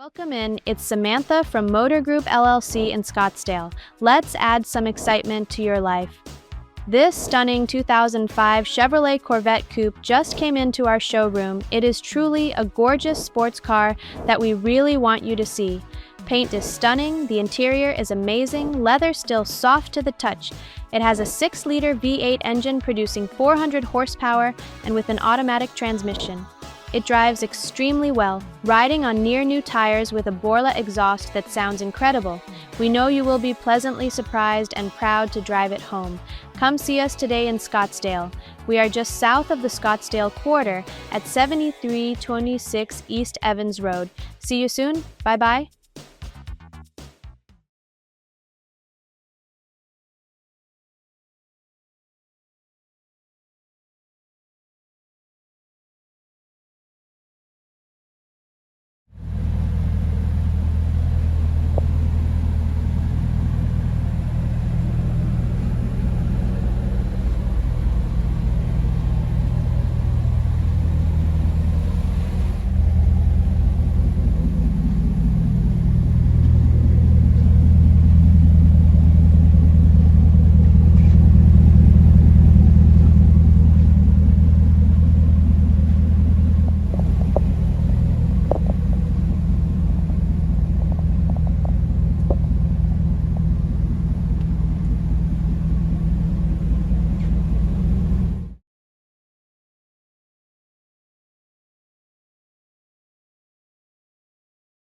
Welcome in, it's Samantha from Motor Group LLC in Scottsdale. Let's add some excitement to your life. This stunning 2005 Chevrolet Corvette Coupe just came into our showroom. It is truly a gorgeous sports car that we really want you to see. Paint is stunning, the interior is amazing, leather still soft to the touch. It has a 6-liter V8 engine producing 400 horsepower and with an automatic transmission. It drives extremely well, riding on near-new tires with a Borla exhaust that sounds incredible. We know you will be pleasantly surprised and proud to drive it home. Come see us today in Scottsdale. We are just south of the Scottsdale quarter at 7326 East Evans Road. See you soon. Bye-bye.